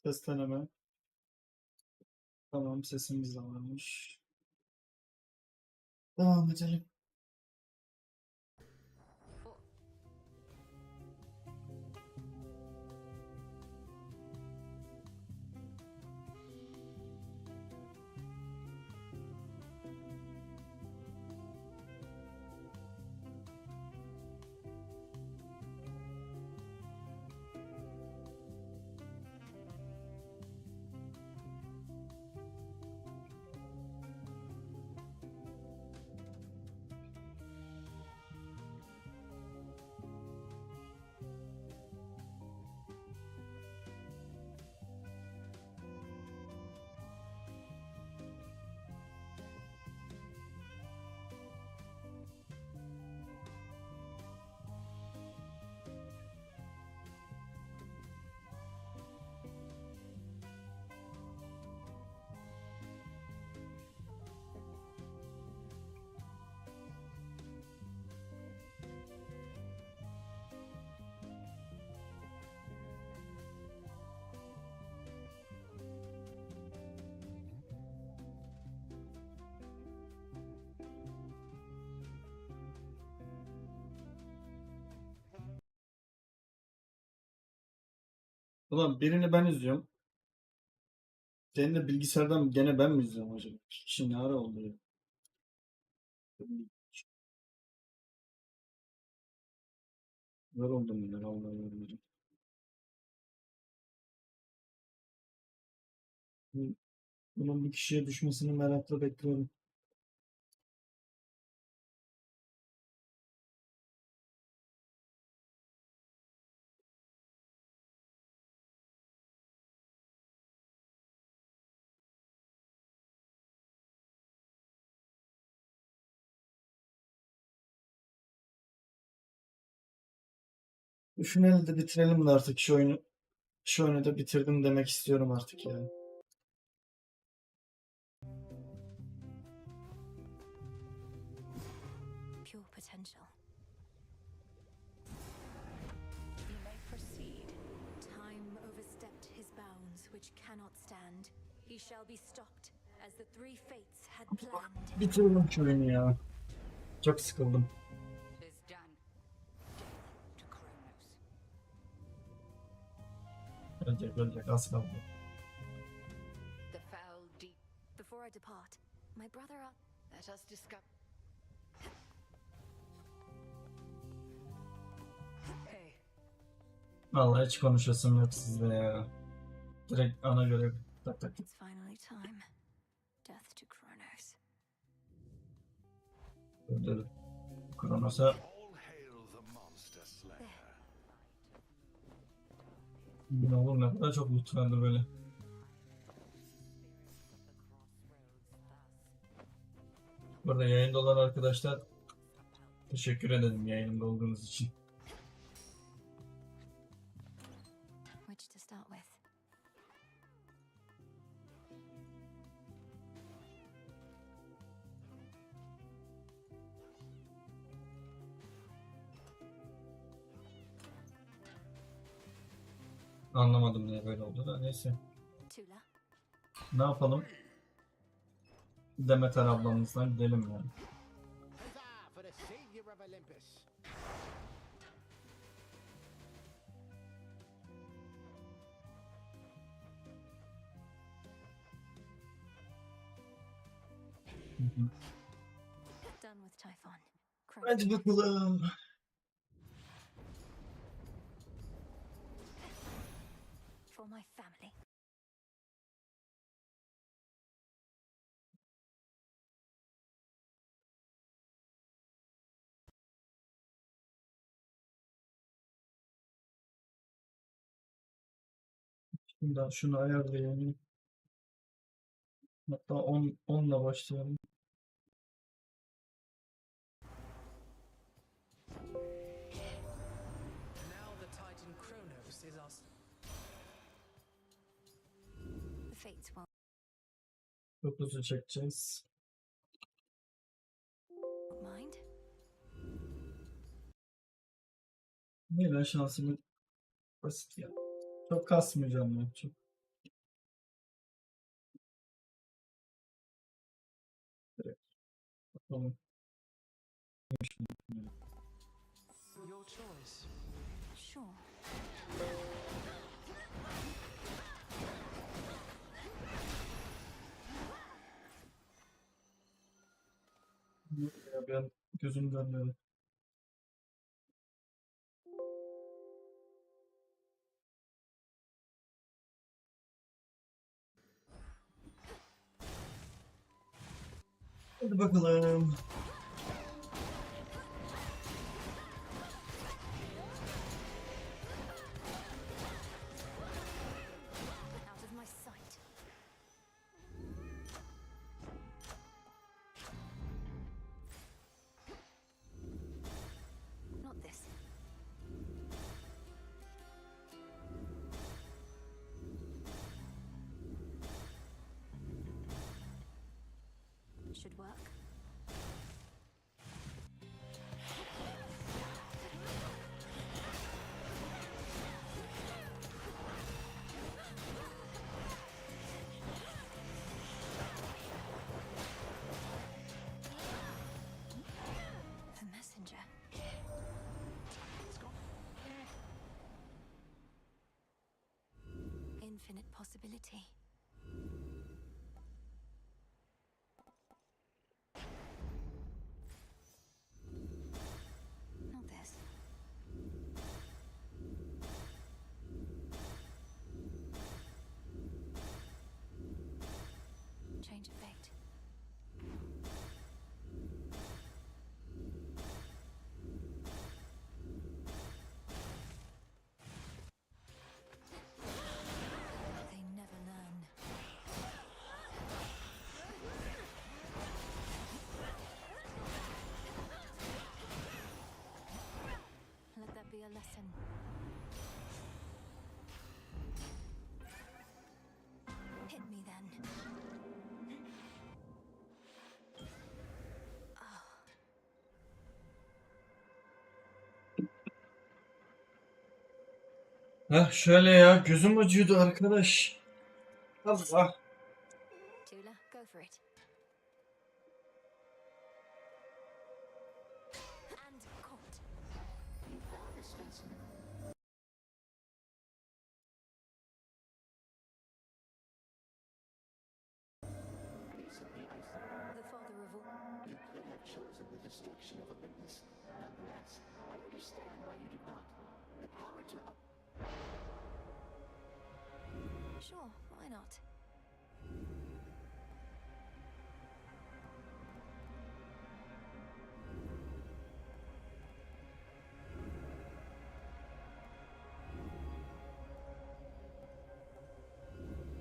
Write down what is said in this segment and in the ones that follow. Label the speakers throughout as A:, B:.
A: Ses deneme. Tamam, sesimiz de varmış. Devam edelim. Ulan birini ben izliyorum. Senin de bilgisayardan gene ben mi izliyorum acaba? İki kişi ne ara oldu ya? Ver oldum yine vallahi yorulacağım. Bunun bir kişiye düşmesini merakla bekliyorum. Şu finali de bitirelim de artık şu oyunu. Şu oyunu da bitirdim demek istiyorum artık ya.
B: Pure potential. You may proceed. Time overstepped his bounds, which cannot stand. He shall be stopped, as the three fates had planned.
A: Bitirelim şu oyunu ya. Çok sıkıldım.
B: Tis done. Death to Kronos.
A: Ölecek az kaldı.
B: The foul deep. Before I depart, my brother, let us discuss. Hey.
A: Vallahi hiç konuşasım yok sizle ya. Direkt ana görev. Tak tak.
B: It's finally time. Death to Kronos.
A: Öldürdüm. Kronos'a
C: All hail the monster slayer.
A: ne olur ne kadar çok loot verdi böyle. Burada yayında olan arkadaşlar teşekkür ederim yayınımda olduğunuz için.
B: Which to start with?
A: Anlamadım niye böyle oldu da neyse.
B: Tula.
A: Ne yapalım? Demeter ablamızdan gidelim yani.
D: Huzzah for the savior of Olympus!
B: Done with Typhon.
A: Hadi bakalım.
B: For my family.
A: Şimdi şunu ayarlayalım. Hatta 10'la başlayalım.
E: Now the Titan Kronos is us.
B: The fates won't
A: 9'u çekeceğiz.
B: mind.
A: Yine şansımı basit ya. Çok kasmayacağım ben. Çok Bakalım.
E: Your choice.
B: Sure.
A: Ya ben gözüm dönmedi. Hadi bakalım.
B: Out of my sight. Not this. Should work. The messenger. Infinite possibility. Not this. Change of fate. They never learn. Let that be a lesson. Hit me then.
A: Heh şöyle ya gözüm acıyordu arkadaş. Allah.
B: Tula, go for it. And caught. The father of all.
F: chosen the destruction of Olympus. Nonetheless, I understand why you do not. The power to
B: Sure, why not?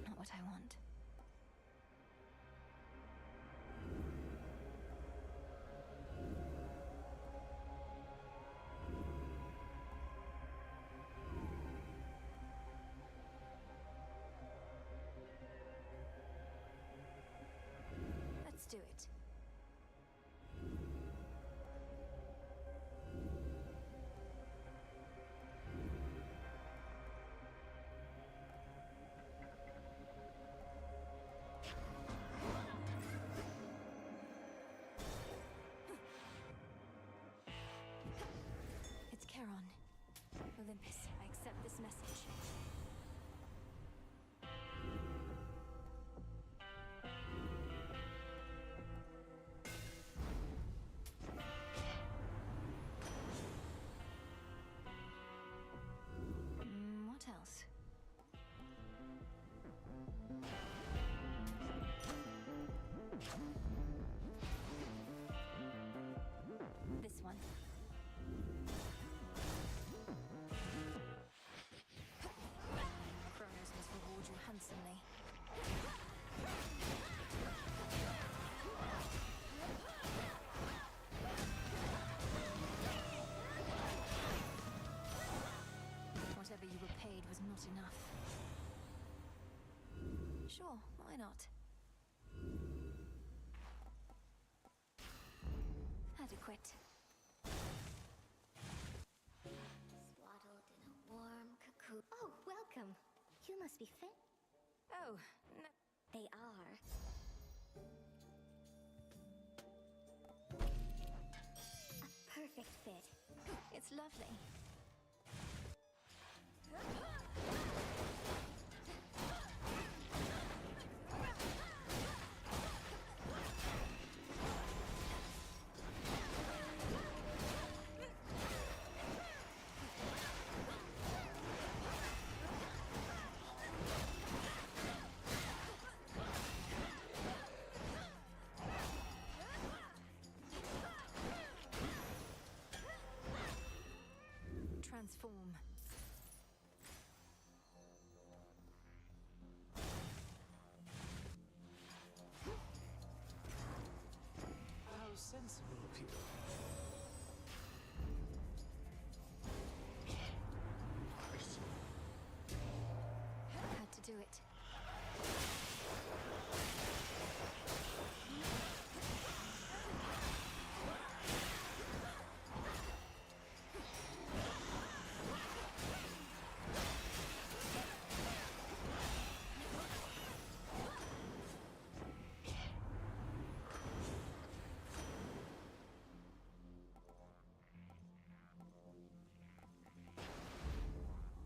B: Not what I want. Let's do it. It's Charon. Olympus, I accept this message. What else? This one. Kronos must reward you handsomely. Whatever you were paid was not enough. Sure, why not? Adequate.
G: Swaddled in a warm cocoon. Oh, welcome. You must be fit.
B: Oh, no.
G: They are. perfect fit.
B: It's lovely. Transform.
E: How sensible of you.
B: Had to do it.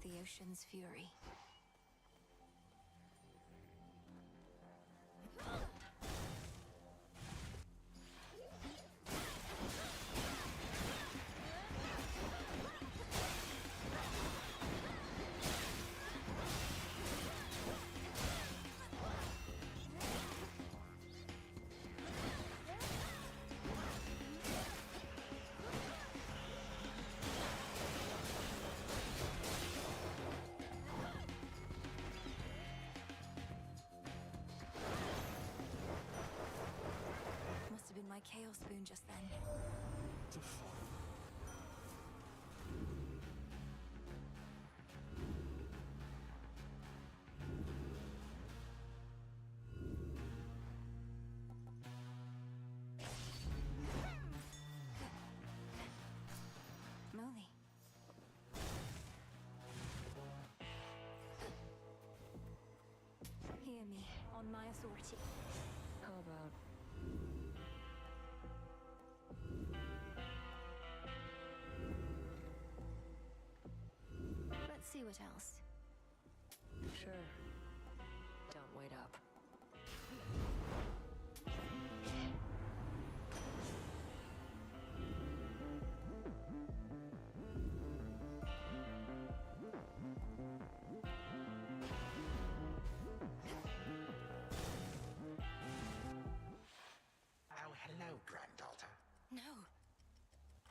B: The ocean's fury. Must have been my chaos spoon just then.
E: The fun.
B: Molly. Hear me, on my authority.
E: How about
B: Let's see what else.
E: sure? Don't wait up.
H: Oh, hello, granddaughter.
B: No.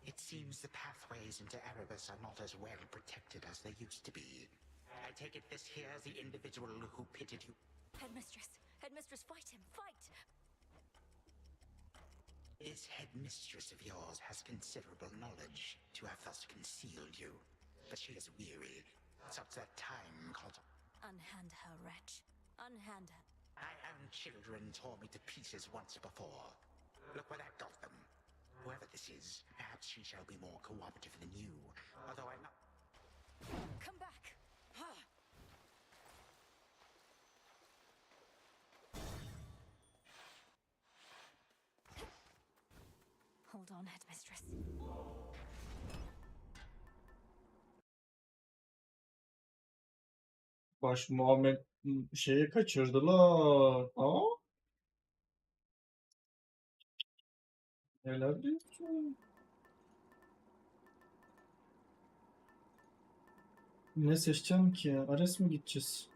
H: It seems the pathways into Erebus are not as well protected as they used to be. I take it this here's the individual who pitted you.
B: Headmistress. Headmistress, fight him. Fight!
H: This headmistress of yours has considerable knowledge to have thus concealed you. But she is weary. Such that time called...
B: Unhand her, wretch. Unhand her.
H: My own children tore me to pieces once before. Look where that got them. Whoever this is, perhaps she shall be more cooperative than you. Although I'm not...
B: Come back! Ah. Hold on, headmistress.
A: Baş Muhammed şeyi kaçırdılar. Aa, neler diyorsun? Ne seçeceğim ki? Ares mi gideceğiz?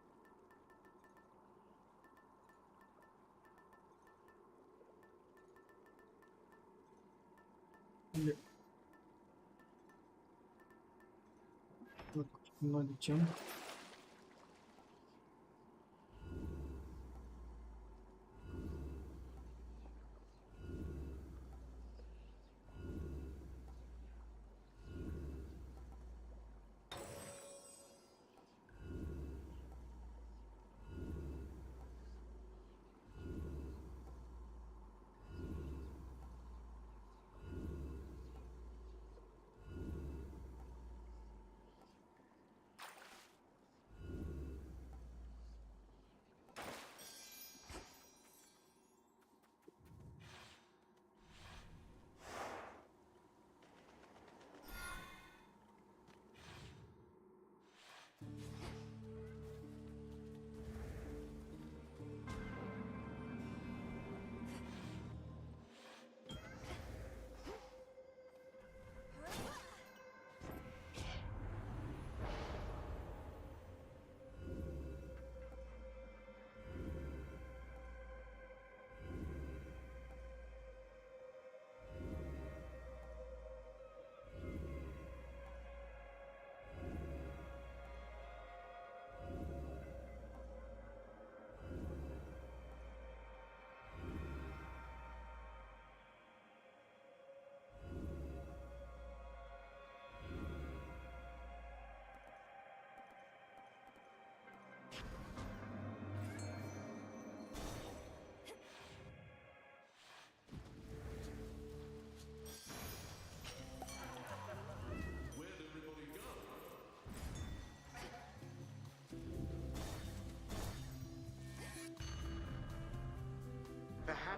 A: Şimdi- Bak, buna gideceğim.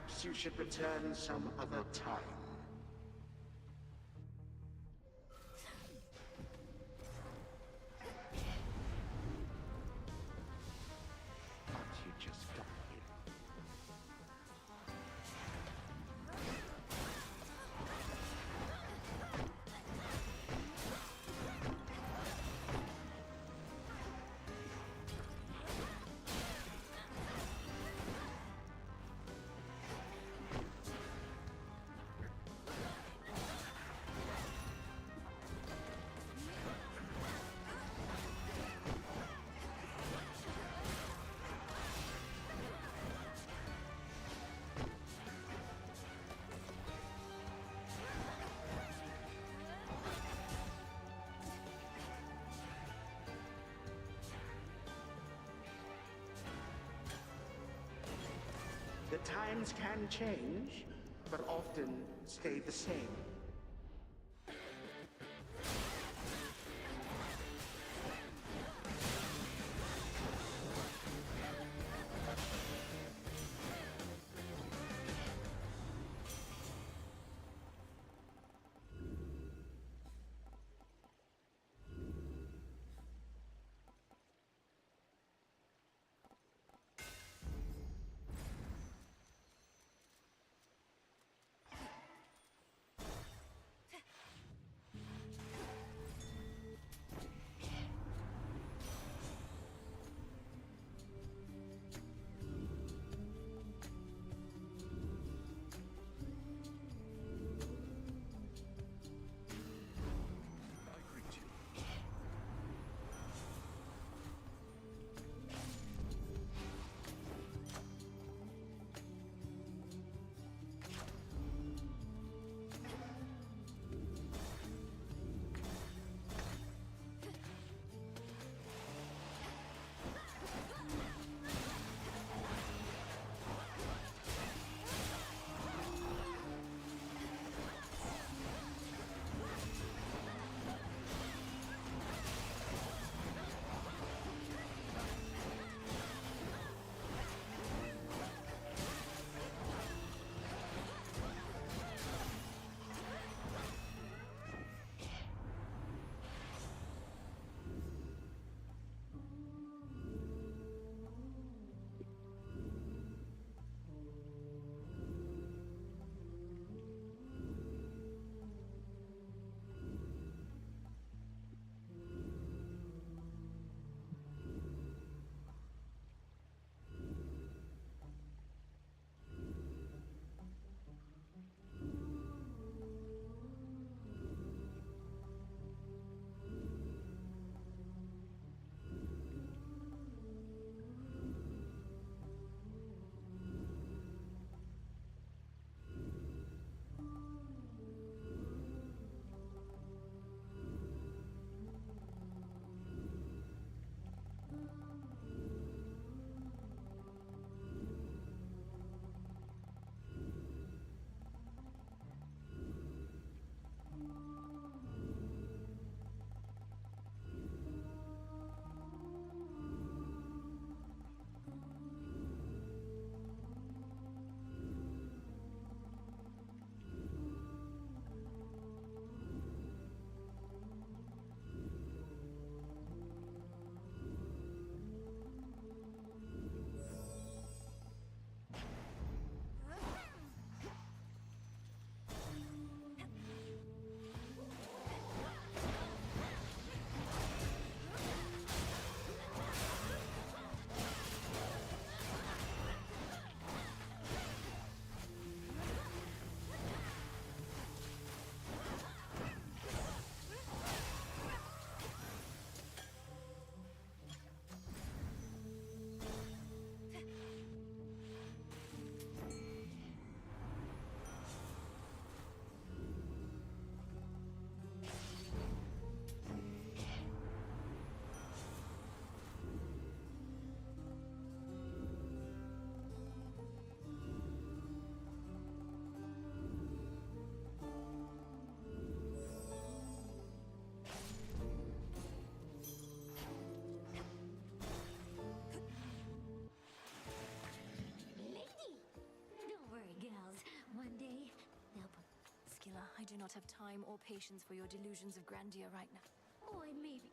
H: Perhaps you should return some other time. But you just got here. The times can change, but often stay the same.
B: I do not have time or patience for your delusions of grandeur right now.
G: Or maybe.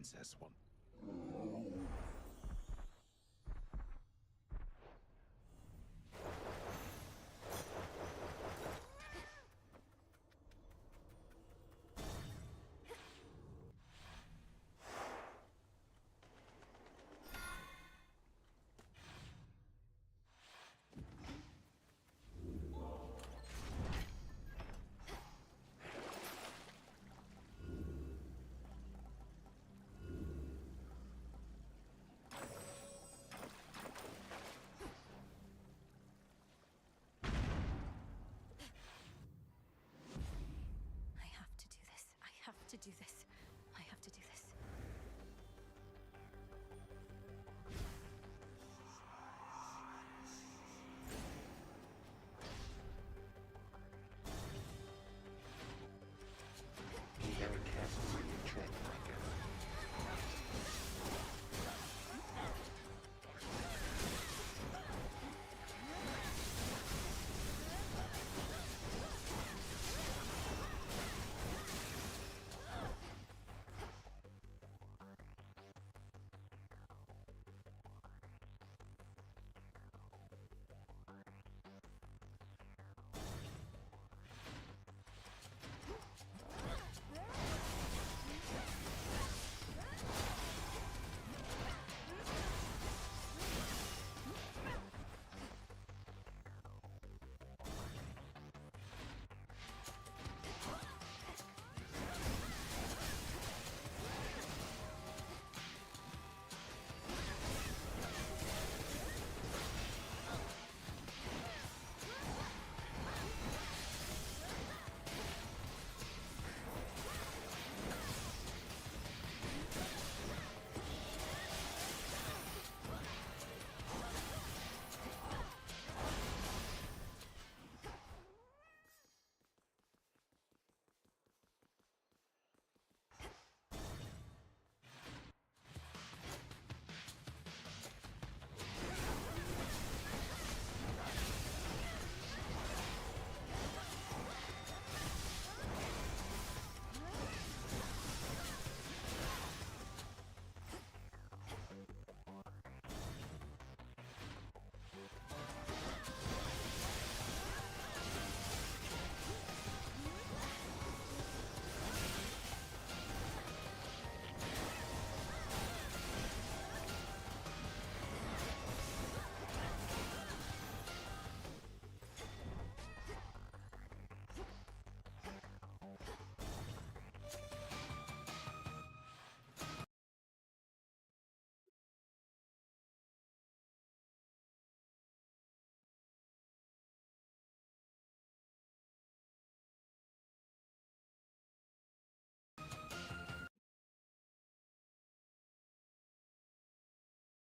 C: princess want?
B: I have to do this. I have to do this. I have to do this.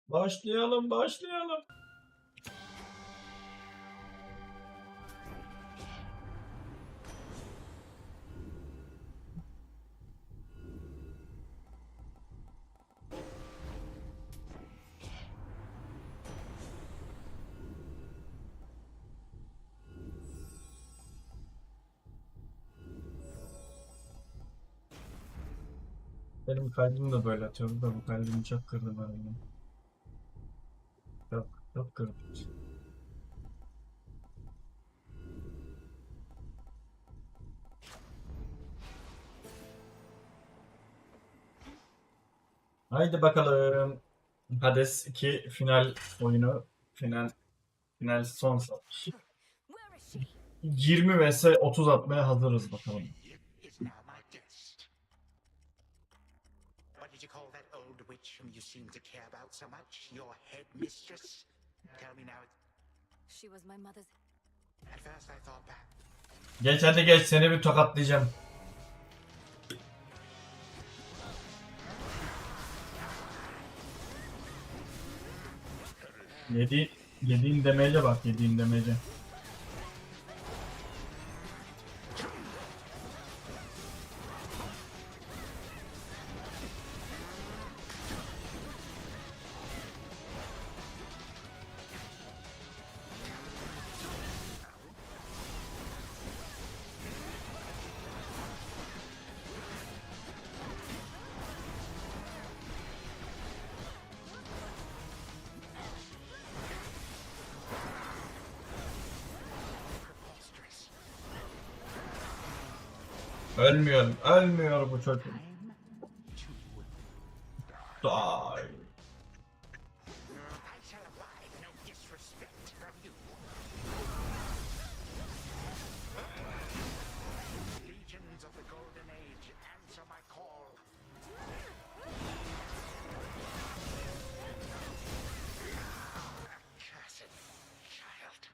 A: Başlayalım, başlayalım. Benim kalbim de böyle atıyordu da bu kalbimi çok kırdı bana. Çok, çok kırdı. Haydi bakalım. Hades 2 final oyunu. Final son satış.
B: Where is she?
A: 20 vs 30 atmaya hazırız bakalım.
H: Is now my guest. What did you call that old witch whom you seem to care about so much? Your headmistress? Tell me now.
B: She was my mother's.
H: At first I thought that.
A: Geç hadi geç, seni bir tokatlayacağım. Yediğin demece bak, yediğin demece. Ölmüyor. Ölmüyor bu çocuk. Die.
H: I shall abide no disrespect from you. Legions of the Golden Age, answer my call. Accursed child.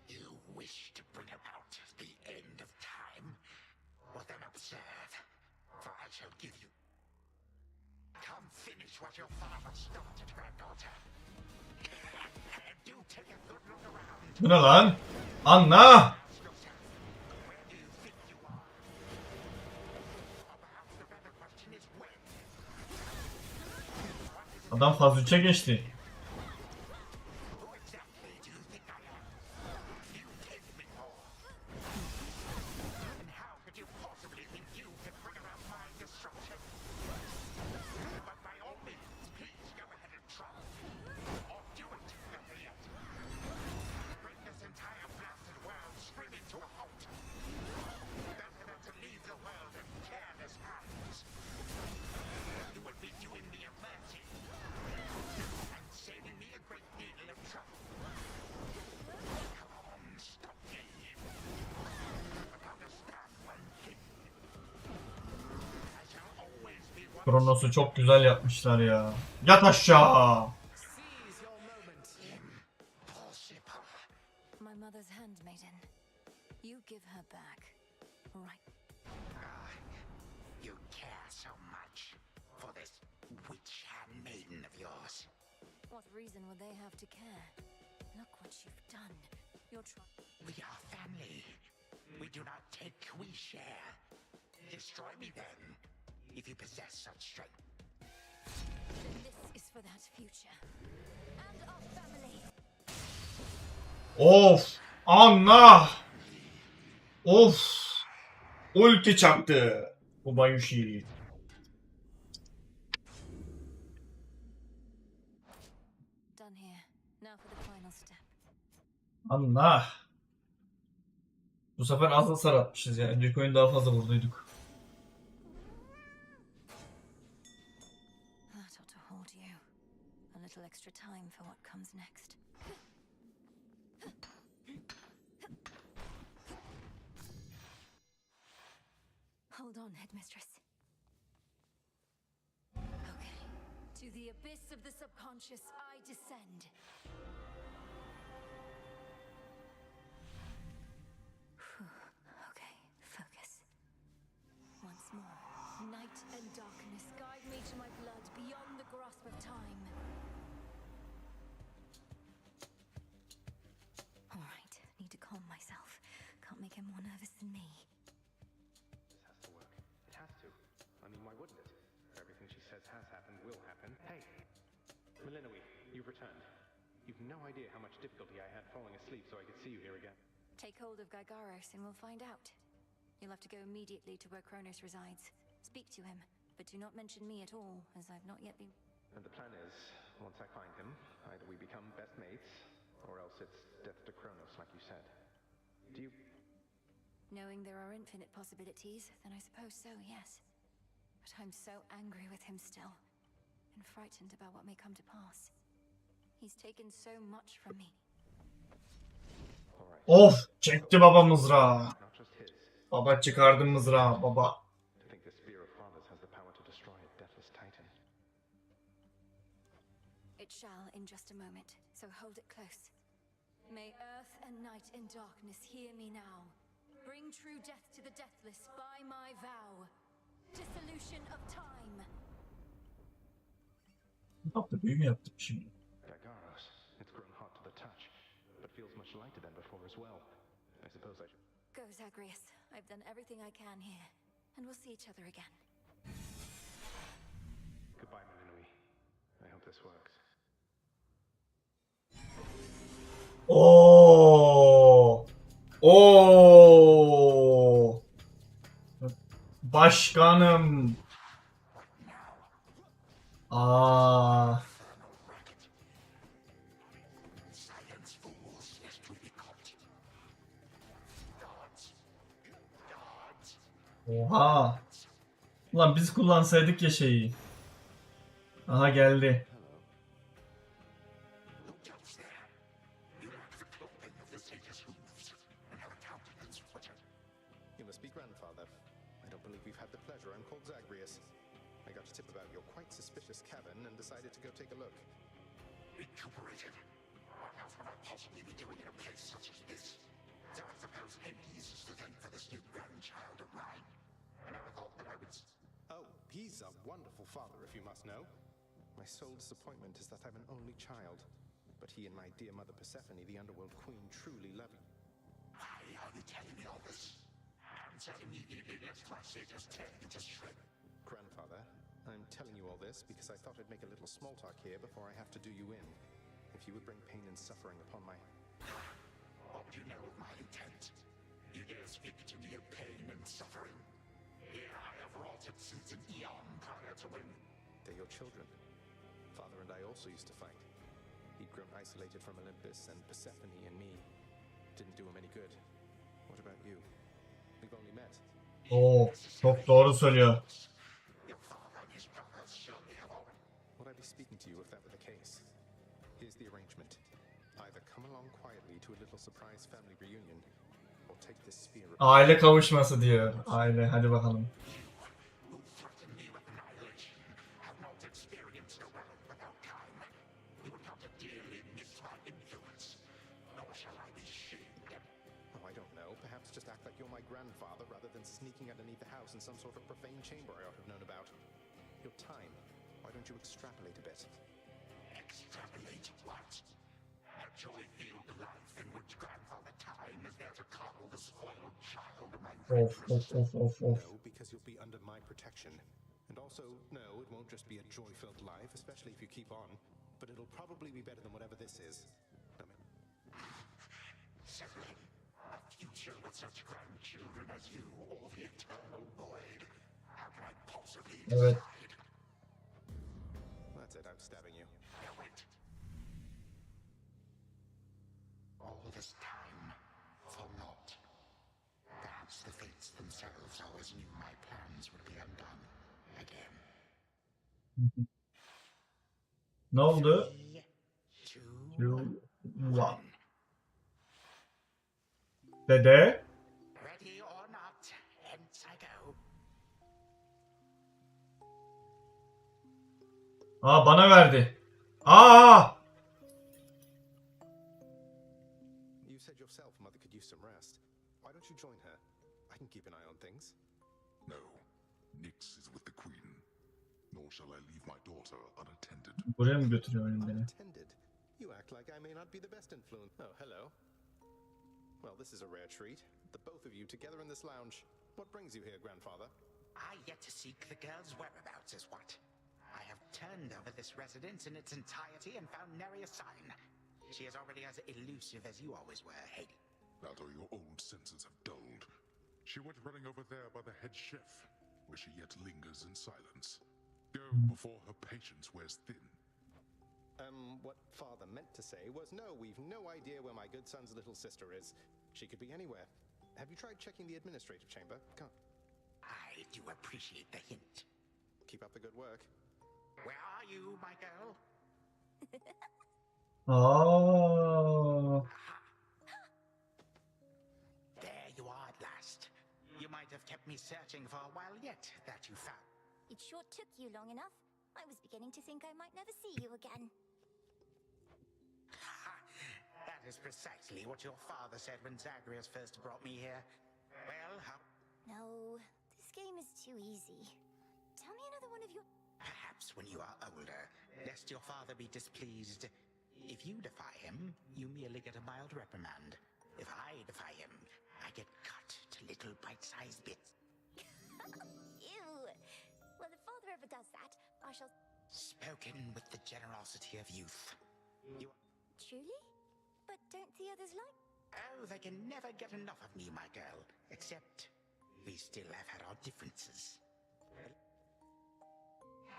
H: You wish to bring about the end of time? Well then observe, for I shall give you. Come finish what your father started, granddaughter. And do take a good look around.
A: Bu ne lan? Anla.
H: Ask yourself, where do you think you are? Or perhaps the better question is when?
A: Adam faz 3'e geçti.
H: Who exactly do you think I am? You take me for. And how could you possibly think you can bring about my destruction? But by all means, please go ahead and try. Or do it, better yet. Bring this entire blasted world screaming to a halt. Better than to leave the world in careless hands. You would be doing me a mercy. And saving me a great deal of trouble. Come on, stop me. But understand one thing. I shall always be one.
A: Kronos'u çok güzel yapmışlar ya. Yat aşağı.
E: Seize your moment.
H: Impossible.
B: My mother's handmaiden. You give her back. Right.
H: You care so much for this witch handmaiden of yours.
B: What reason would they have to care? Look what you've done. You're trying.
H: We are family. We do not take, we share. Destroy me then, if you possess such strength.
B: Then this is for that future. And our family.
A: Of. Anla. Of. Ulti çaktı. Bu Bayuşi.
B: Done here. Now for the final step.
A: Anla. Bu sefer az hasar atmışız ya. Önceki oyun daha fazla vurduyduk.
B: That ought to hold you. A little extra time for what comes next. Hold on, headmistress. Okay. To the abyss of the subconscious, I descend. Okay, focus. Once more, night and darkness guide me to my blood beyond the grasp of time. All right, need to calm myself. Can't make him more nervous than me.
I: This has to work. It has to. I mean, why wouldn't it? Everything she says has happened, will happen. Hey! Melinoe, you've returned. You've no idea how much difficulty I had falling asleep so I could see you here again.
B: Take hold of Gygaros and we'll find out. You'll have to go immediately to where Kronos resides. Speak to him, but do not mention me at all, as I've not yet been...
I: And the plan is, once I find him, either we become best mates, or else it's death to Kronos, like you said. Do you...
B: Knowing there are infinite possibilities, then I suppose so, yes. But I'm so angry with him still, and frightened about what may come to pass. He's taken so much from me.
I: Alright.
A: Of. Çekti baba mızrağı.
I: Not just his.
A: Baba çıkardı mızrağı baba.
I: To think the Spear of Fathers has the power to destroy a deathless titan.
B: It shall in just a moment, so hold it close. May earth and night and darkness hear me now. Bring true death to the deathless by my vow. Dissolution of time.
A: Ne yaptı? Büyü mü yaptık şimdi?
I: Gygaros, it's grown hot to the touch, but feels much lighter than before as well. I suppose I should...
B: Go, Zagreus. I've done everything I can here, and we'll see each other again.
I: Goodbye, Melinoe. I hope this works.
A: Oo. Oo. Başkanım. Aa.
H: Silence, fools, lest we be caught. Gods
A: Oha. Ulan biz kullansaydık ya şeyi. Aha geldi.
H: No doubts there. You lack the clothing of the sage's hooves, and have a countenance for it.
I: You must be grandfather. I don't believe we've had the pleasure. I'm called Zagreus. I got a tip about your quite suspicious cabin and decided to go take a look.
H: Recuperated. What else would I possibly be doing in a place such as this? So I suppose Kendi is to thank for this new grandchild of mine. And I thought that I would...
I: Oh, he's a wonderful father, if you must know. My sole disappointment is that I'm an only child. But he and my dear mother Persephone, the underworld queen, truly love you.
H: Why are you telling me all this? Answer immediately, lest my satyrs tear you to shreds.
I: Grandfather, I'm telling you all this because I thought I'd make a little small talk here before I have to do you in. If you would bring pain and suffering upon my...
H: What do you know of my intent? You dare speak to me of pain and suffering? Here I have wrought it since an eon prior to when...
I: They're your children. Father and I also used to fight. He'd grown isolated from Olympus, and Persephone and me didn't do him any good. What about you? We've only met.
A: Oo, çok doğru söylüyor.
H: Your father and his brothers surely have all...
I: Would I be speaking to you if that were the case? Here's the arrangement. Either come along quietly to a little surprise family reunion, or take this spear...
A: Aile kavuşması diyor. Aile, hadi bakalım.
H: who threaten me with annihilation have not experienced a world without time. You would not dearly miss my influence, nor shall I be shamed.
I: Oh, I don't know. Perhaps just act like you're my grandfather rather than sneaking underneath the house in some sort of profane chamber I ought to have known about. Your time. Why don't you extrapolate a bit?
H: Extrapolate what? Actually feel the life in which grandfather time is there to coddle the spoiled child of my
A: Of.
I: No, because you'll be under my protection. And also, no, it won't just be a joy-filled life, especially if you keep on. But it'll probably be better than whatever this is.
H: Certainly, a future with such grandchildren as you, or the eternal void. How can I possibly
A: Evet.
H: decide?
I: That's it, I'm stabbing you.
H: Now wait. All this time, for naught. Perhaps the fates themselves always knew my plans would be undone again.
A: Ne oldu?
H: 3,
A: 2,
H: 2,
A: 1.
H: 1.
A: Dede.
H: Ready or not, hence I go.
A: Aa, bana verdi. Aa!
I: You said yourself Mother could use some rest. Why don't you join her? I can keep an eye on things.
C: No, Nyx is with the Queen. Nor shall I leave my daughter unattended.
A: Buraya mı götürüyor oyun beni?
I: Unattended. You act like I may not be the best influence. Oh, hello. Well, this is a rare treat. The both of you together in this lounge. What brings you here, grandfather?
J: I yet to seek the girl's whereabouts is what. I have turned over this residence in its entirety and found nary a sign. She is already as elusive as you always were, Hayley.
C: That or your old senses have dulled. She went running over there by the head chef, where she yet lingers in silence. Go before her patience wears thin.
I: What father meant to say was, no, we've no idea where my good son's little sister is. She could be anywhere. Have you tried checking the administrative chamber? Can't.
J: I do appreciate the hint.
I: Keep up the good work.
J: Where are you, my girl?
A: Aa.
J: There you are at last. You might have kept me searching for a while yet that you found.
G: It sure took you long enough. I was beginning to think I might never see you again.
J: That is precisely what your father said when Zagreus first brought me here. Well, how...
G: No, this game is too easy. Tell me another one of your...
J: Perhaps when you are older, lest your father be displeased. If you defy him, you merely get a mild reprimand. If I defy him, I get cut to little bite-sized bits.
G: Ew! Well, if father ever does that, I shall...
J: Spoken with the generosity of youth. You...
G: Truly? But don't the others like...
J: Oh, they can never get enough of me, my girl. Except, we still have had our differences.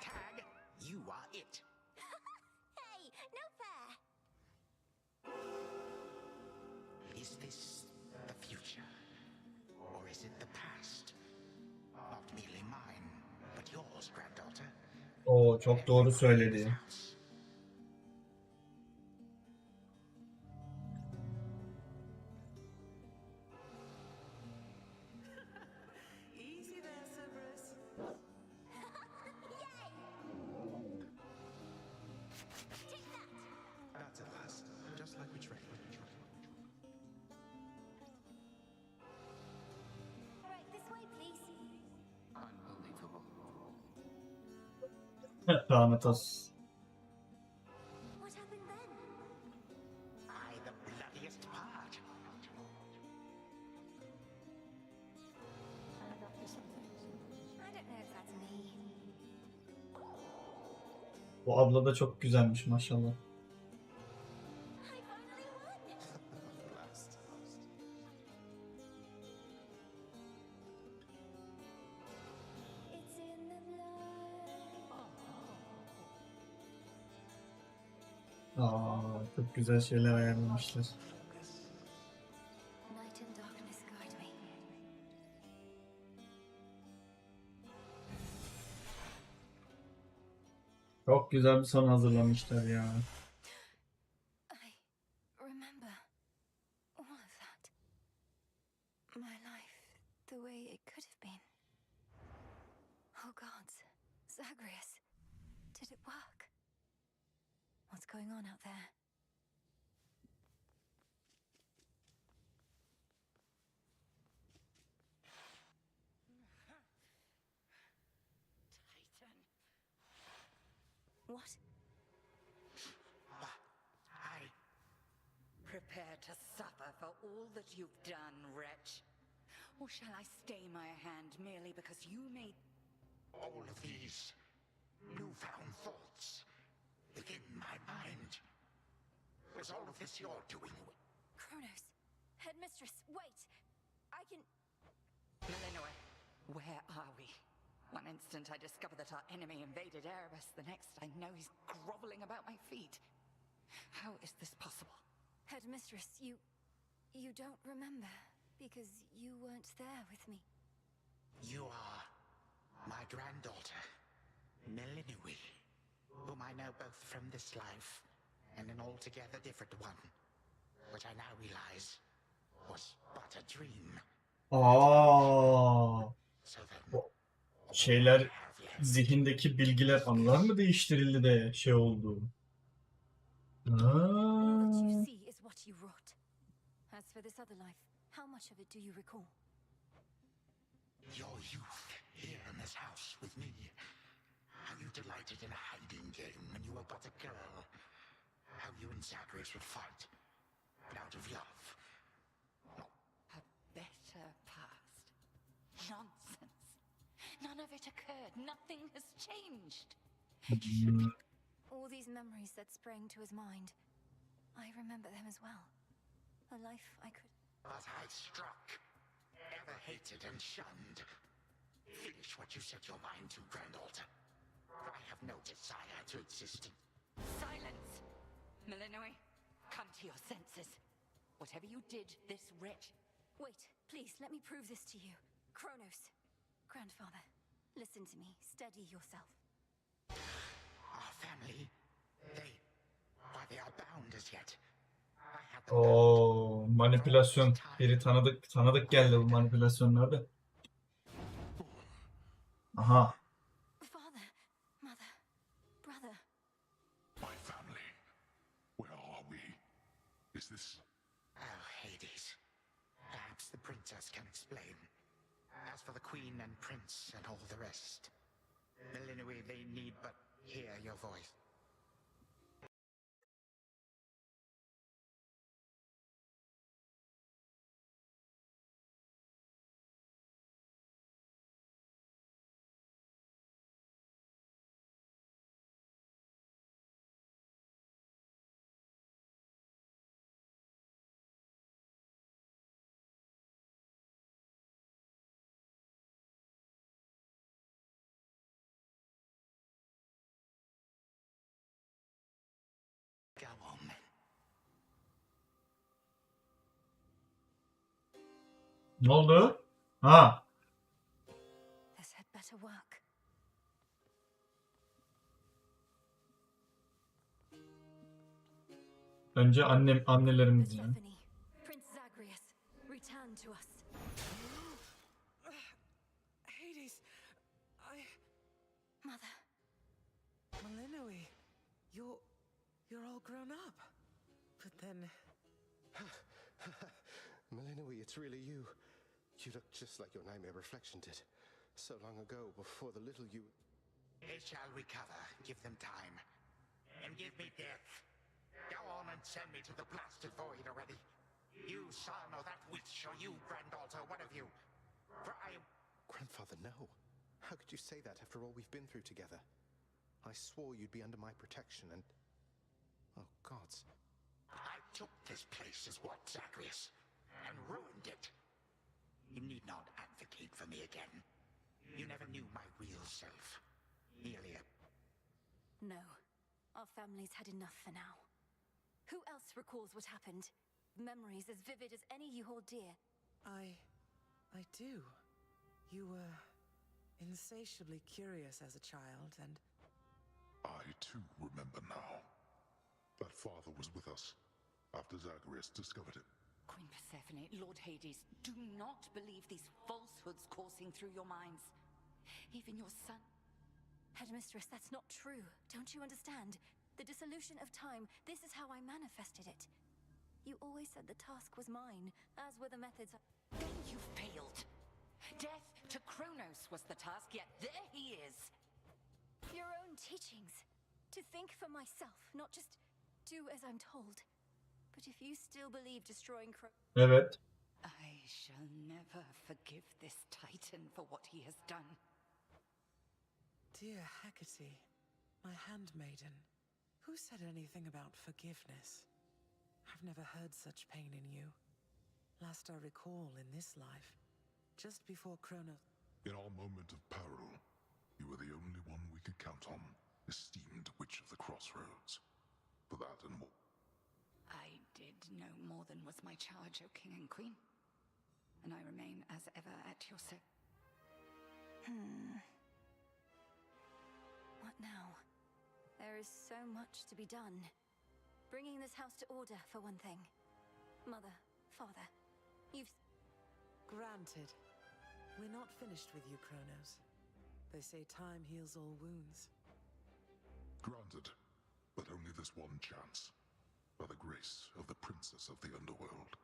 J: Tag, you are it.
G: Hey, no fair!
J: Is this the future? Or is it the past?
A: Oo, çok doğru söyledi.
E: Easy there, Cerberus.
J: That's at last, just like we trained.
G: Alright, this way, please.
F: Unbelievable.
A: Thanatos.
G: What happened then?
J: I the bloodiest part.
B: I don't know if that's me.
A: Bu abla da çok güzelmiş maşallah.
G: I finally won!
J: Last.
G: It's in the blood.
A: Aa, çok güzel şeyler ayarlamışlar.
B: Night and darkness guide me.
A: Çok güzel bir son hazırlamışlar ya.
B: I remember all of that. My life the way it could have been. Oh gods, Zagreus, did it work? What's going on out there?
E: Titan.
B: What?
J: I
E: Prepare to suffer for all that you've done, wretch. Or shall I stay my hand merely because you made...
C: All of these newfound thoughts within my mind. Was all of this your doing?
B: Kronos, headmistress, wait! I can...
E: Melinoe, where are we? One instant I discover that our enemy invaded Erebus. The next I know he's groveling about my feet. How is this possible?
B: Headmistress, you don't remember because you weren't there with me.
J: You are my granddaughter, Melinoe, whom I know both from this life and an altogether different one, which I now realize was but a dream.
A: Aa,
J: So then,
A: şeyler,
J: I have left.
A: zihindeki bilgiler, anılar mı değiştirildi de şey oldu?
B: All that you
A: Aa,
B: see is what you wrought. As for this other life, how much of it do you recall?
C: Your youth here in this house with me. How you delighted in a hiding game when you were but a girl. How you and Zagreus would fight. But out of love.
E: A better past. Nonsense. None of it occurred. Nothing has changed.
B: All these memories that sprang to his mind, I remember them as well. A life I could...
C: But I struck. Ever hated and shunned. Finish what you set your mind to, granddaughter. I have no desire to exist.
E: Silence! Melinoe, come to your senses. Whatever you did, this wretch...
B: Wait, please, let me prove this to you. Kronos, grandfather, listen to me. Steady yourself.
C: Our family, they are bound as yet. I had them bound.
A: o manipülasyon. Biri tanıdık geldi bu manipülasyonlarda. Aha.
B: Father, mother, brother.
C: My family. Where are we? Is this...
J: Oh, Hades. Perhaps the princess can explain. As for the queen and prince and all the rest, Melinoe, they need but hear your voice. Go on, then.
A: Ne oldu? Ha.
B: This had better work.
A: Önce annelerimiz yani.
B: Persephone, Prince Zagreus, return to us.
K: Hades,
B: Mother,
K: Malinoe, you're all grown up. But then,
L: Malinoe, it's really you. You look just like your nightmare reflection did. So long ago, before the little you...
J: They shall recover. Give them time. And give me death. Go on and send me to the blasted void already. You son or that witch, or you granddaughter, one of you. For I am...
L: Grandfather, no. How could you say that after all we've been through together? I swore you'd be under my protection and... Oh, gods.
J: I took this place as what, Zagreus? And ruined it. You need not advocate for me again. You never knew my real self. Merely a...
B: no. Our families had enough for now. Who else recalls what happened? Memories as vivid as any you hold dear.
K: I do. You were insatiably curious as a child, and...
H: I too remember now. That father was with us after Zagreus discovered it.
E: Queen Persephone, Lord Hades, do not believe these falsehoods coursing through your minds. Even your son...
B: Headmistress, that's not true. Don't you understand? The dissolution of time, this is how I manifested it. You always said the task was mine, as were the methods.
E: Then you failed. Death to Kronos was the task, yet there he is.
B: Your own teachings. To think for myself, not just do as I'm told. But if you still believe destroying
A: Evet.
E: I shall never forgive this Titan for what he has done.
K: Dear Hecate, my handmaiden, who said anything about forgiveness? I've never heard such pain in you. Last I recall in this life, just before Kronos...
H: In our moment of peril, you were the only one we could count on, esteemed Witch of the Crossroads. For that and more.
E: I did no more than was my charge, O King and Queen. And I remain as ever at your service.
B: What now? There is so much to be done. Bringing this house to order, for one thing. Mother, father, you've...
K: Granted. We're not finished with you, Kronos. They say time heals all wounds.
H: Granted, but only this one chance. By the grace of the Princess of the Underworld.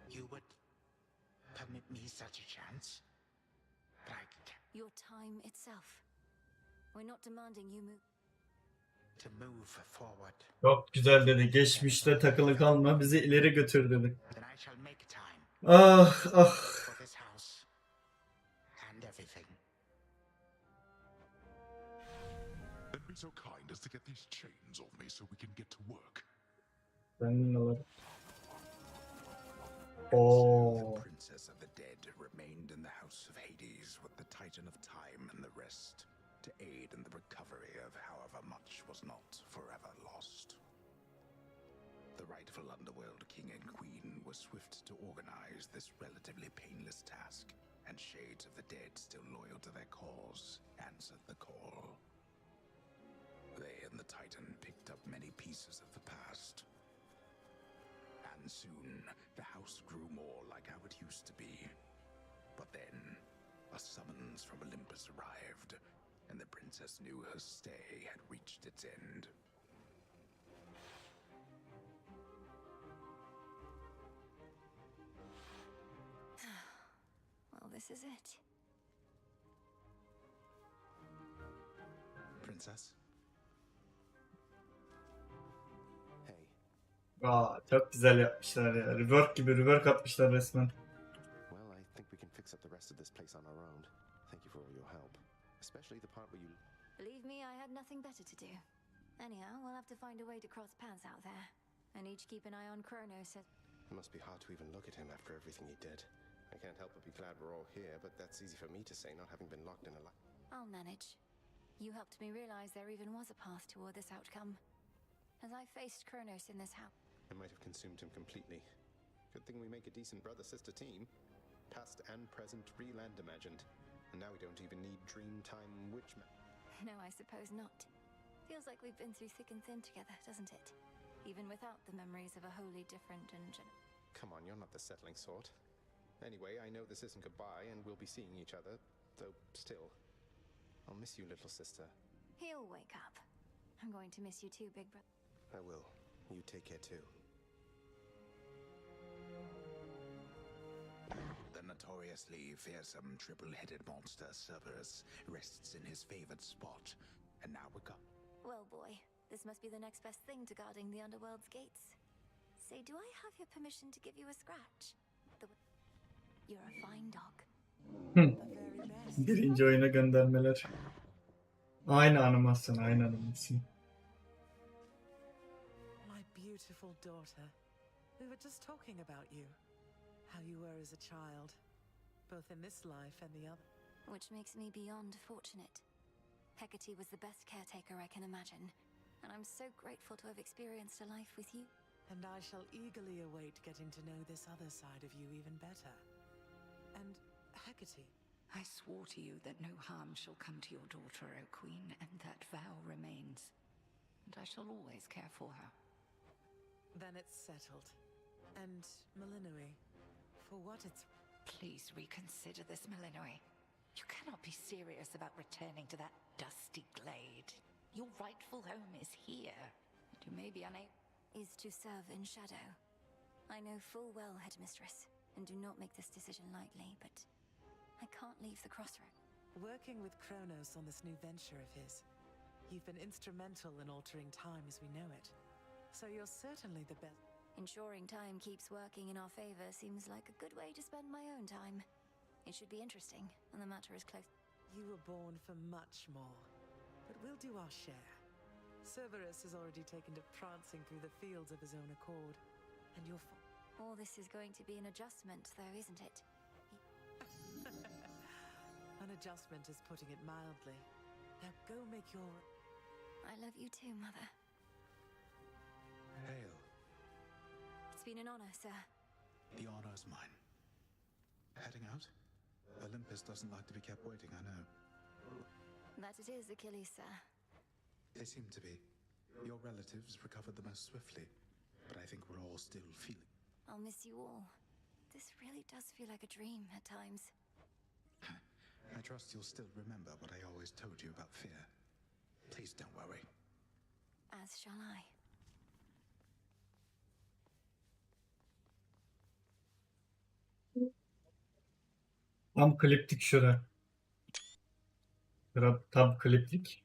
J: You would permit me such a chance? But I can't.
B: Your time itself. We're not demanding you move.
J: To move forward.
A: Çok güzel dedi. Geçmişte takılı kalma. Bizi ileri götür dedi.
J: Then I shall make time.
A: Ah ah.
J: For this house. And everything.
H: Then be so kind as to get these chains off me so we can get to work.
A: Ben alırım.
C: The
A: Oo.
C: Princess of the Dead remained in the House of Hades with the Titan of Time and the rest to aid in the recovery of however much was not forever lost. The rightful Underworld King and Queen were swift to organize this relatively painless task, and shades of the dead still loyal to their cause answered the call. They and the Titan picked up many pieces of the past. And soon, the house grew more like how it used to be. But then, a summons from Olympus arrived, and the princess knew her stay had reached its end.
B: Well, this is it.
L: Princess? Hey.
A: Aa, çok güzel yapmışlar ya. Rework gibi rework atmışlar resmen.
L: Well, I think we can fix up the rest of this place on our own. Thank you for all your help. Especially the part where you...
B: Believe me, I had nothing better to do. Anyhow, we'll have to find a way to cross paths out there. And each keep an eye on Kronos.
L: It must be hard to even look at him after everything he did. I can't help but be glad we're all here, but that's easy for me to say, not having been locked in a
B: I'll manage. You helped me realize there even was a path toward this outcome. As I faced Kronos in this house...
L: I might have consumed him completely. Good thing we make a decent brother-sister team. Past and present real and imagined. And now we don't even need Dreamtime Witch...
B: No, I suppose not. Feels like we've been through thick and thin together, doesn't it? Even without the memories of a wholly different and...
L: Come on, you're not the settling sort. Anyway, I know this isn't goodbye, and we'll be seeing each other, though still. I'll miss you, little sister.
B: He'll wake up. I'm going to miss you too, big brother.
L: I will. You take care too.
C: The notoriously fearsome triple-headed monster Cerberus rests in his favored spot, and now we're gone.
B: Well, boy, this must be the next best thing to guarding the underworld's gates. Say, do I have your permission to give you a scratch? You're a fine dog.
A: Birinci oyuna göndermeler. Aynı animasyon, aynı animasyon.
K: My beautiful daughter. We were just talking about you. How you were as a child. Both in this life and the other.
B: Which makes me beyond fortunate. Hecate was the best caretaker I can imagine. And I'm so grateful to have experienced a life with you.
K: And I shall eagerly await getting to know this other side of you even better. And Hecate.
E: I swore to you that no harm shall come to your daughter, O Queen, and that vow remains. And I shall always care for her.
K: Then it's settled. And Malinui, for what it's...
E: Please reconsider this, Malinui. You cannot be serious about returning to that dusty glade. Your rightful home is here. And you may be unable...
B: Is to serve in shadow. I know full well, Headmistress, and do not make this decision lightly, but I can't leave the crossroads.
K: Working with Kronos on this new venture of his, you've been instrumental in altering time as we know it. So you're certainly the best.
B: Ensuring time keeps working in our favor seems like a good way to spend my own time. It should be interesting, and the matter is close.
K: You were born for much more, but we'll do our share. Cerberus has already taken to prancing through the fields of his own accord, and you're...
B: All this is going to be an adjustment, though, isn't it?
K: An adjustment is putting it mildly. Now go make your...
B: I love you too, Mother.
C: Hail.
B: It's been an honor, sir.
C: The honor's mine. Heading out? Olympus doesn't like to be kept waiting, I know.
B: That it is, Achilles, sir.
C: They seem to be. Your relatives recovered the most swiftly, but I think we're all still feeling...
B: I'll miss you all. This really does feel like a dream at times.
C: I trust you'll still remember what I always told you about fear. Please don't worry.
B: As shall I.
A: Tam kliptik şura. Tam kliptik.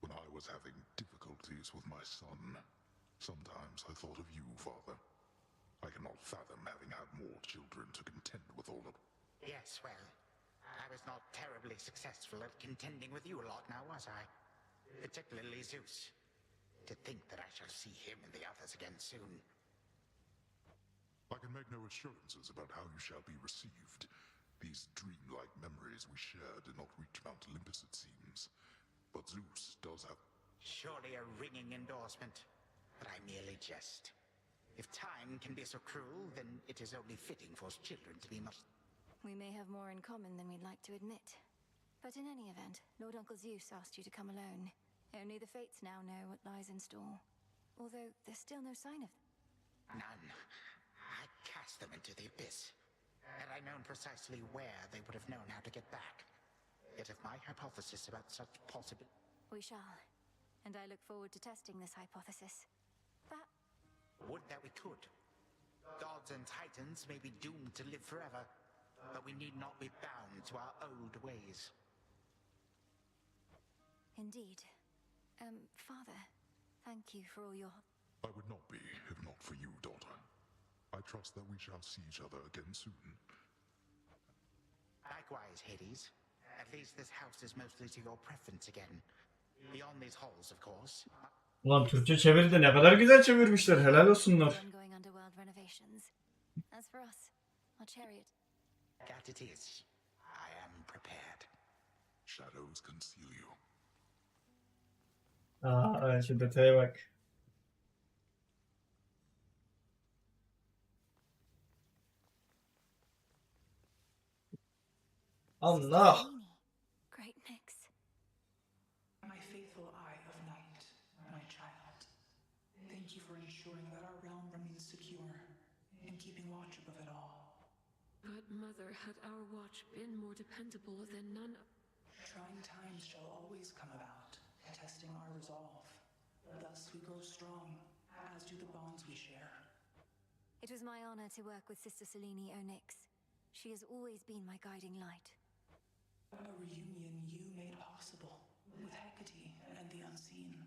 H: When I was having difficulties with my son, sometimes I thought of you, Father. I cannot fathom having had more children to contend with all of...
J: Yes, well, I was not terribly successful at contending with you a lot now, was I? Particularly Zeus. To think that I shall see him and the others again soon.
H: I can make no assurances about how you shall be received. These dreamlike memories we share did not reach Mount Olympus, it seems. But Zeus does have...
J: Surely a ringing endorsement. But I merely jest. If time can be so cruel, then it is only fitting for children to be much...
B: We may have more in common than we'd like to admit. But in any event, Lord Uncle Zeus asked you to come alone. Only the fates now know what lies in store. Although there's still no sign of...
J: None. I cast them into the abyss. Had I known precisely where, they would have known how to get back. Yet if my hypothesis about such possible...
B: We shall. And I look forward to testing this hypothesis. That...
J: Would that we could. Gods and titans may be doomed to live forever, but we need not be bound to our old ways.
B: Indeed. Father, thank you for all your...
H: I would not be, if not for you, daughter. I trust that we shall see each other again soon.
J: Likewise, Hades. At least this house is mostly to your preference again. Beyond these halls, of course.
A: Ulan Türkçe çeviri de ne kadar güzel çevirmişler. Helal olsunlar.
B: Ongoing underworld renovations. As for us, our chariot...
J: That it is. I am prepared.
H: Shadows conceal you.
A: Aa, şu detaya bak. Allah.
B: Great mix.
K: My faithful eye of Mother, had our watch been more dependable, then none of...
M: Trying times shall always come about, testing our resolve. Thus we grow strong, as do the bonds we share.
B: It was my honor to work with Sister Selene Onyx. She has always been my guiding light.
M: A reunion you made possible, with Hecate and the unseen.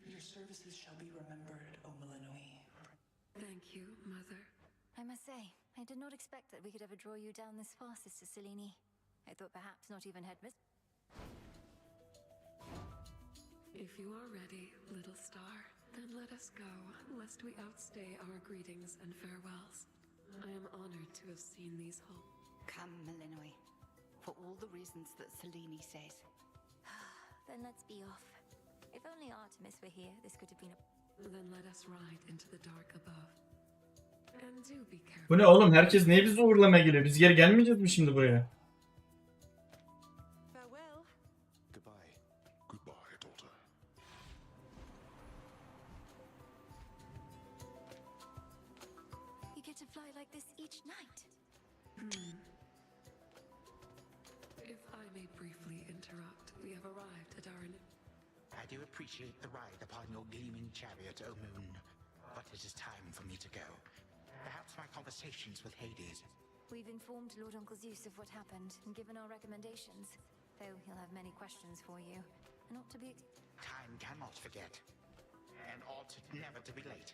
M: Your services shall be remembered, O Melinoi.
K: Thank you, Mother.
B: I must say, I did not expect that we could ever draw you down this far, Sister Selene. I thought perhaps not even Headmistress.
K: If you are ready, little star, then let us go, lest we outstay our greetings and farewells. I am honored to have seen these halls.
E: Come, Melinoi, for all the reasons that Selene says.
B: Then let's be off. If only Artemis were here, this could have been a...
K: Then let us ride into the dark above. And do be careful.
A: Bu ne oğlum? Herkes niye bizi uğurlamaya geliyor? Biz geri gelmeyeceğiz mi şimdi buraya?
L: Farewell. Goodbye.
C: Goodbye, daughter.
B: You get to fly like this each night.
K: If I may briefly interrupt, we have arrived at our...
J: I do appreciate the ride upon your gleaming chariot, O Moon. But it is time for me to go. Perhaps my conversations with Hades.
B: We've informed Lord Uncle Zeus of what happened and given our recommendations, though he'll have many questions for you. And not to be...
J: Time cannot forget. And ought never to be late.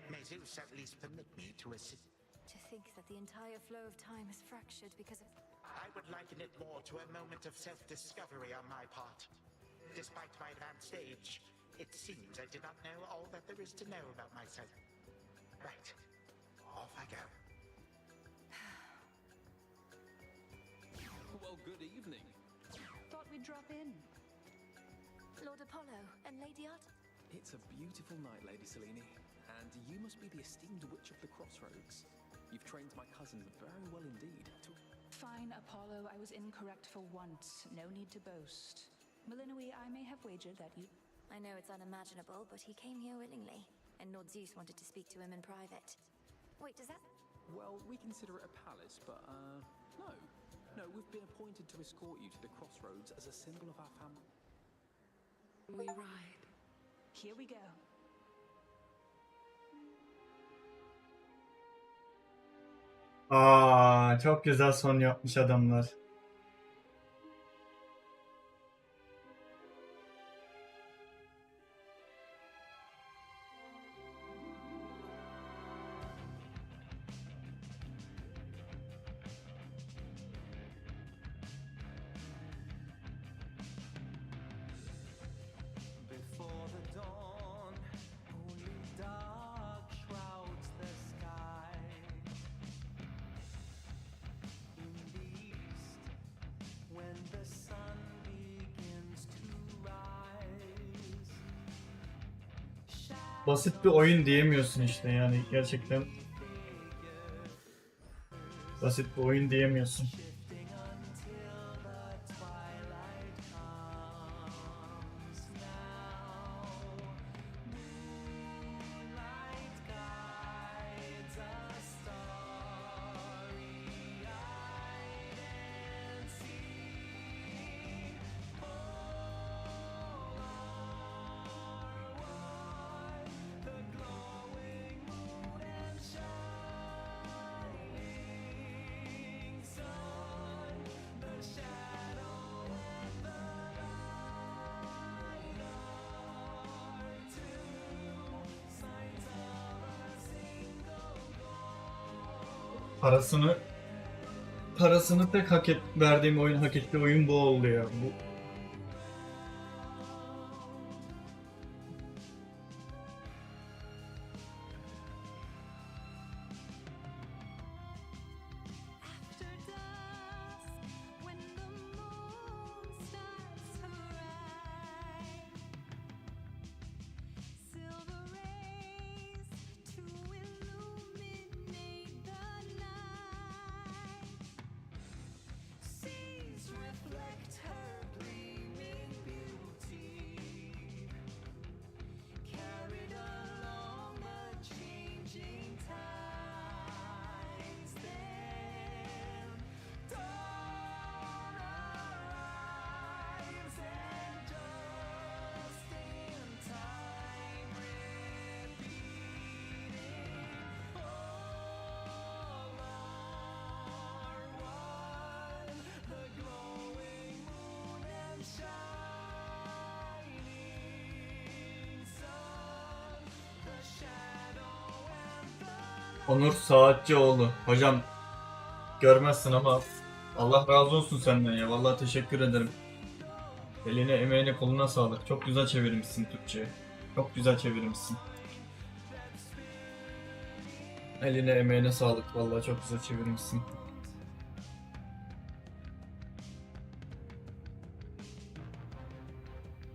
J: May Zeus at least permit me to assist.
B: To think that the entire flow of time is fractured because of...
J: I would liken it more to a moment of self-discovery on my part. Despite my advanced age, it seems I did not know all that there is to know about myself. Right. Off I go.
N: Well, good evening.
E: Thought we'd drop in.
B: Lord Apollo and Lady Art...
N: It's a beautiful night, Lady Selene, and you must be the esteemed witch of the Crossroads. You've trained my cousin very well indeed.
O: Fine, Apollo, I was incorrect for once. No need to boast. Melinoi, I may have wagered that you...
B: I know it's unimaginable, but he came here willingly, and Lord Zeus wanted to speak to him in private. Wait, does that...
N: Well, we consider it a palace, but, no. No, we've been appointed to escort you to the Crossroads as a symbol of our family.
K: We ride.
O: Here we go.
A: Çok güzel son yapmış adamlar.
P: Before the dawn, only dark shrouds the sky. In the east, when the sun begins to rise.
A: Basit bir oyun diyemiyorsun işte yani gerçekten. Basit bir oyun diyemiyorsun. Parasını tek verdiğim oyun, hak ettiği oyun bu oldu ya. Bu
P: Reflect her
A: Onur Saatçioğlu. Hocam görmezsin ama Allah razı olsun senden ya. Vallahi teşekkür ederim. Eline, emeğine, koluna sağlık. Çok güzel çevirmişsin Türkçe'ye. Çok güzel çevirmişsin. Eline, emeğine sağlık. Vallahi çok güzel çevirmişsin.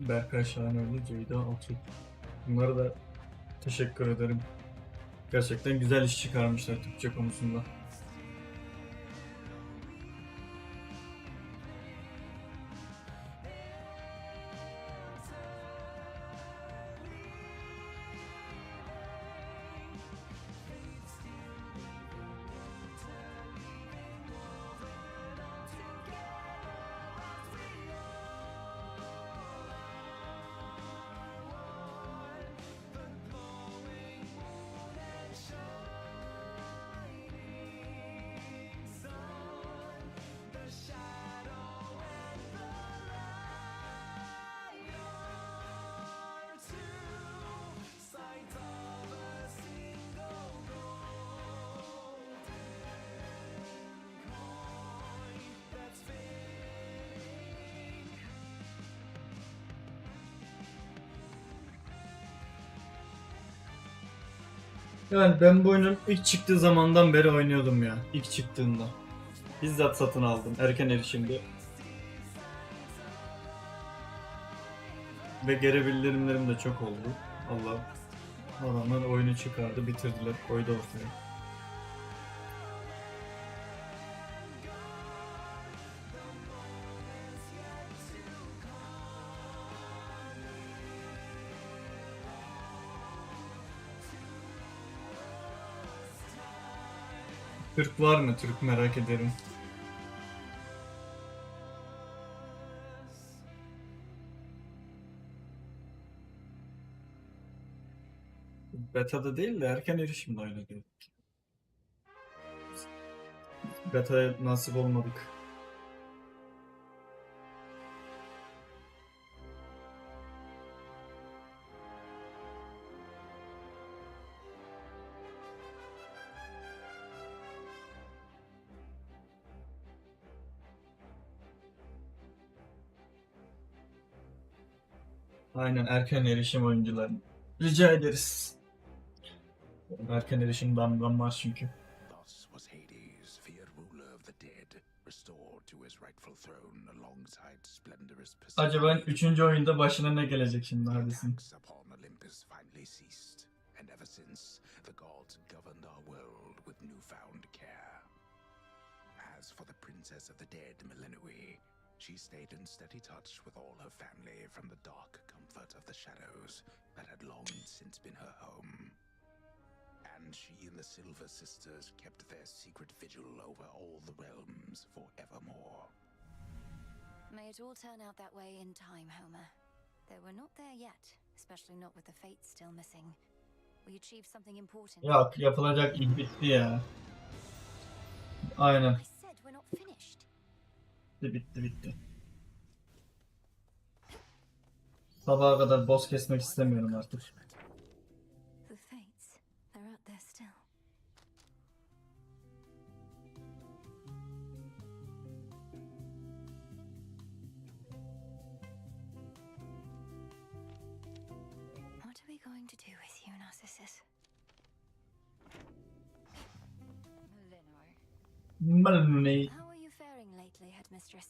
A: Berkay Şahanoğlu, Ceyda Altuğ. Bunlara da teşekkür ederim. Gerçekten güzel iş çıkarmışlar Türkçe konusunda. Yani ben bu oyunun ilk çıktığı zamandan beri oynuyordum ya. İlk çıktığında. Bizzat satın aldım. Erken erişimde. Ve geri bildirimlerim de çok oldu. Allah. Adamlar oyunu çıkardı, bitirdiler, koydu ortaya. Türk var mı? Türk merak ederim. Beta'da değil de erken erişimde oynadık. Beta'ya nasip olmadık. Aynen erken erişim oyuncuları. Rica ederiz. Erken erişim damgam var çünkü.
C: Thus was Hades, feared ruler of the dead, restored to his rightful throne alongside splendorous
A: Acaba 3. oyunda başına ne gelecek şimdi Hades'in?
C: upon Olympus finally ceased, and ever since the gods governed our world with newfound care. As for the princess of the dead, Melinoi, she stayed in steady touch with all her family from the dark comfort of the shadows that had long since been her home. And she and the Silver Sisters kept their secret vigil over all the realms forevermore.
B: May it all turn out that way in time, Homer. Though we're not there yet, especially not with the fates still missing. We achieved something important.
A: Yok, yapılacak ilk bitti ya. Aynen.
B: I said we're not finished.
A: Bitti. Sabaha kadar boss kesmek istemiyorum artık.
B: The fates, they're out there still. What are we going to do with you, Narcissus?
A: Melinoi.
B: How are you faring lately, Headmistress?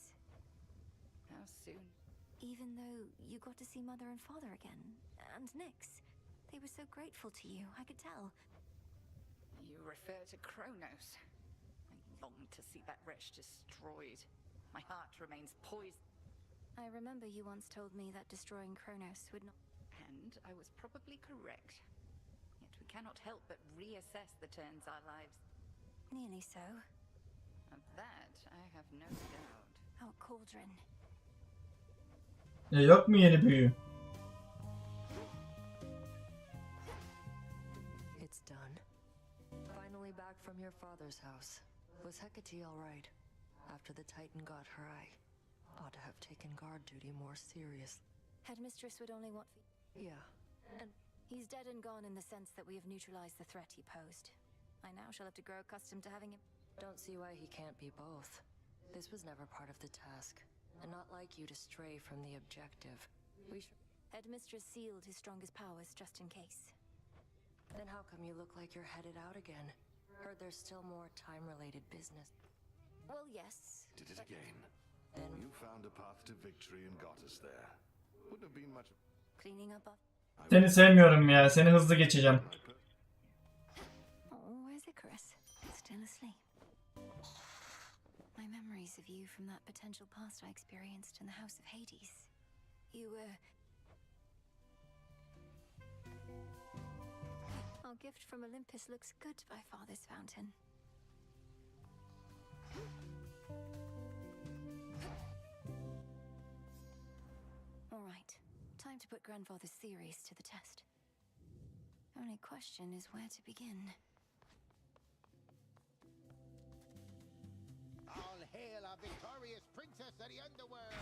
E: How soon?
B: Even though you got to see Mother and Father again, and Nyx, they were so grateful to you, I could tell.
E: You refer to Kronos. I long to see that wretch destroyed. My heart remains poised.
B: I remember you once told me that destroying Kronos would not...
E: And I was probably correct. Yet we cannot help but reassess the turns our lives.
B: Nearly so.
E: Of that, I have no doubt.
B: Oh, Cauldron.
A: Yok mu yeni büyü?
Q: It's done. Finally back from your father's house. Was Hecate all right? After the Titan got her eye. Ought to have taken guard duty more seriously.
B: Headmistress would only want...
Q: Yeah. And
B: he's dead and gone in the sense that we have neutralized the threat he posed. I now shall have to grow accustomed to having him.
Q: Don't see why he can't be both. This was never part of the task, and not like you to stray from the objective. We should.
B: Headmistress sealed his strongest powers just in case.
Q: Then how come you look like you're headed out again? Heard there's still more time-related business.
B: Well, yes.
R: Did it again.
Q: Then
R: You found a path to victory and got us there. Wouldn't have been much.
B: Cleaning up.
A: Seni sevmiyorum ya. Seni hızlı geçeceğim.
B: Oh, where's Icarus? Still asleep. My memories of you from that potential past I experienced in the House of Hades. You were... Our gift from Olympus looks good by Father's fountain. All right, time to put Grandfather's theories to the test. Only question is where to begin.
D: All hail our victorious princess of the underworld!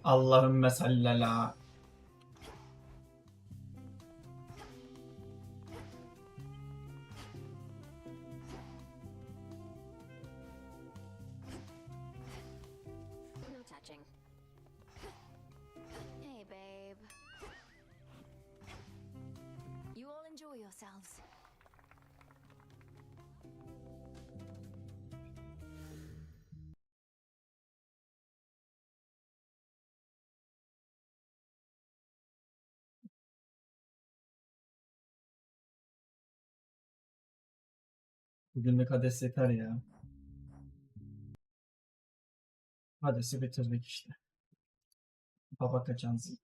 A: Allahümme sallala.
G: No touching. Hey, babe.
B: You all enjoy yourselves.
A: Bugünlük Hades yeter ya. Hades'i bitirdik işte. Baba kaçansın.